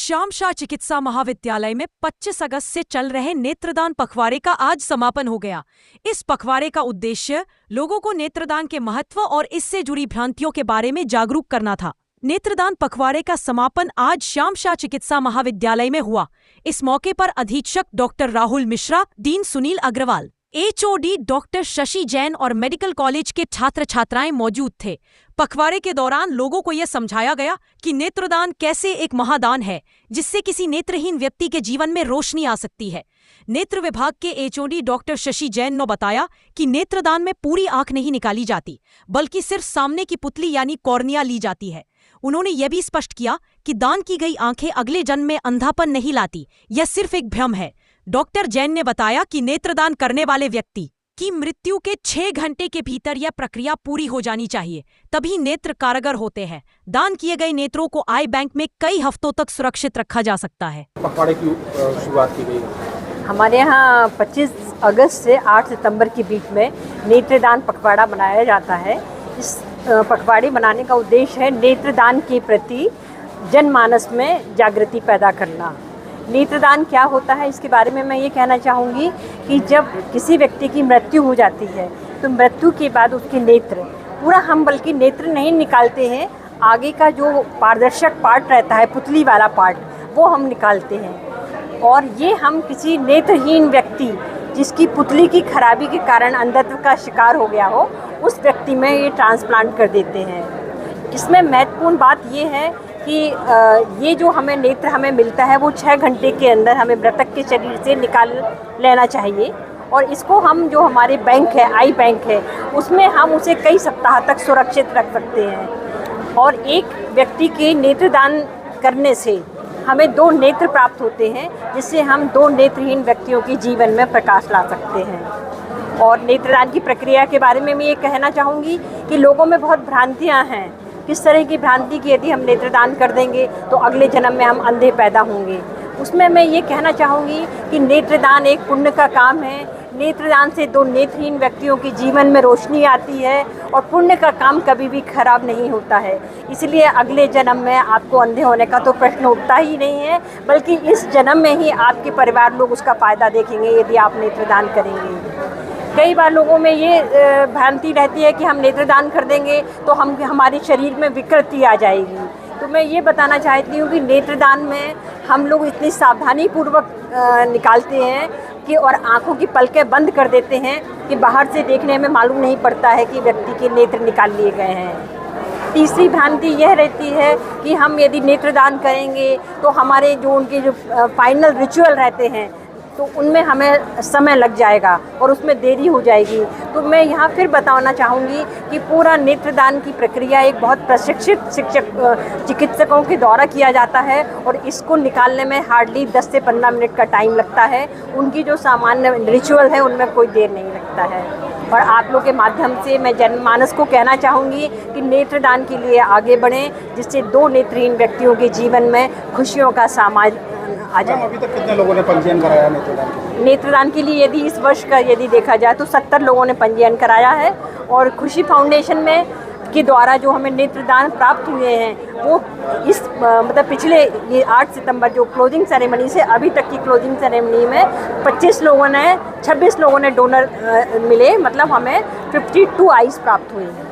श्याम शाह चिकित्सा महाविद्यालय में 25 अगस्त से चल रहे नेत्रदान पखवाड़े का आज समापन हो गया। इस पखवाड़े का उद्देश्य लोगों को नेत्रदान के महत्व और इससे जुड़ी भ्रांतियों के बारे में जागरूक करना था। नेत्रदान पखवाड़े का समापन आज श्याम शाह चिकित्सा महाविद्यालय में हुआ। इस मौके पर अधीक्षक doctor Rahul Mishra, dean Sunil Agarwal, HOD doctor Shashi Jain और मेडिकल कॉलेज के छात्र छात्राएं मौजूद थे। पखवाड़े के दौरान लोगों को यह समझाया गया कि नेत्रदान कैसे एक महादान है जिससे किसी नेत्रहीन व्यक्ति के जीवन में रोशनी आ सकती है। नेत्र विभाग के एचओडी डॉक्टर शशि जैन ने बताया कि नेत्रदान में पूरी आंख नहीं निकाली जाती, बल्कि सिर्फ सामने की पुतली यानी कॉर्निया ली जाती है। उन्होंने यह भी स्पष्ट किया कि दान की गई आंखें अगले जन्म में अंधापन नहीं लाती, यह सिर्फ एक भ्रम है। डॉक्टर जैन ने बताया कि नेत्रदान करने वाले व्यक्ति की मृत्यु के 6 घंटे के भीतर यह प्रक्रिया पूरी हो जानी चाहिए, तभी नेत्र कारगर होते हैं। दान किए गए नेत्रों को आई बैंक में कई हफ्तों तक सुरक्षित रखा जा सकता है। पखवाड़े की शुरुआत की गई। हमारे यहाँ 25 अगस्त से 8 सितंबर के बीच में नेत्रदान पखवाड़ा मनाया जाता है। इस पखवाड़े मनाने का उद्देश्य है नेत्रदान के प्रति जनमानस में जागृति पैदा करना। नेत्रदान क्या होता है इसके बारे में मैं ये कहना चाहूँगी कि जब किसी व्यक्ति की मृत्यु हो जाती है तो मृत्यु के बाद उसके नेत्र पूरा, हम बल्कि नेत्र नहीं निकालते हैं, आगे का जो पारदर्शक पार्ट रहता है, पुतली वाला पार्ट, वो हम निकालते हैं। और ये हम किसी नेत्रहीन व्यक्ति जिसकी पुतली की खराबी के कारण अंधत्व का शिकार हो गया हो, उस व्यक्ति में ये ट्रांसप्लांट कर देते हैं। इसमें महत्वपूर्ण बात ये है कि ये जो हमें नेत्र हमें मिलता है वो 6 घंटे के अंदर हमें मृतक के शरीर से निकाल लेना चाहिए। और इसको हम जो हमारे बैंक है, आई बैंक है, उसमें हम उसे कई सप्ताह तक सुरक्षित रख सकते हैं। और एक व्यक्ति के नेत्रदान करने से हमें 2 नेत्र प्राप्त होते हैं, जिससे हम 2 नेत्रहीन व्यक्तियों के जीवन में प्रकाश ला सकते हैं। और नेत्रदान की प्रक्रिया के बारे में मैं ये कहना चाहूँगी कि लोगों में बहुत भ्रांतियाँ हैं। किस तरह की भ्रांति की, यदि हम नेत्रदान कर देंगे तो अगले जन्म में हम अंधे पैदा होंगे। उसमें मैं ये कहना चाहूँगी कि नेत्रदान एक पुण्य का काम है। नेत्रदान से 2 नेत्रहीन व्यक्तियों के जीवन में रोशनी आती है और पुण्य का काम कभी भी खराब नहीं होता है। इसलिए अगले जन्म में आपको अंधे होने का तो प्रश्न उठता ही नहीं है, बल्कि इस जन्म में ही आपके परिवार लोग उसका फ़ायदा देखेंगे यदि आप नेत्रदान करेंगे। कई बार लोगों में ये भ्रांति रहती है कि हम नेत्रदान कर देंगे तो हमारे शरीर में विकृति आ जाएगी। तो मैं ये बताना चाहती हूँ कि नेत्रदान में हम लोग इतनी सावधानी पूर्वक निकालते हैं कि और आँखों की पलकें बंद कर देते हैं कि बाहर से देखने में मालूम नहीं पड़ता है कि व्यक्ति के नेत्र निकाल लिए गए हैं। तीसरी भ्रांति यह रहती है कि हम यदि नेत्रदान करेंगे तो हमारे जो उनके जो फाइनल रिचुअल रहते हैं तो उनमें हमें समय लग जाएगा और उसमें देरी हो जाएगी। तो मैं यहाँ फिर बताना चाहूँगी कि पूरा नेत्रदान की प्रक्रिया एक बहुत प्रशिक्षित चिकित्सकों के द्वारा किया जाता है और इसको निकालने में हार्डली 10 से 15 मिनट का टाइम लगता है। उनकी जो सामान्य रिचुअल है उनमें कोई देर नहीं लगता है। और आप लोग के माध्यम से मैं जनमानस को कहना चाहूँगी कि नेत्रदान के लिए आगे बढ़ें, जिससे 2 नेत्रहीन व्यक्तियों के जीवन में खुशियों का समाज आ जाए। अभी तक कितने लोगों ने पंजीयन कराया नेत्रदान के लिए? यदि इस वर्ष का यदि देखा जाए तो 70 लोगों ने पंजीयन कराया है। और खुशी फाउंडेशन में के द्वारा जो हमें नेत्रदान प्राप्त हुए हैं वो इस मतलब पिछले ये 8 सितंबर जो क्लोजिंग सेरेमनी से अभी तक की क्लोजिंग सेरेमनी में 26 लोगों ने 26 लोगों ने डोनर मिले, मतलब हमें 52 आईज प्राप्त हुई हैं।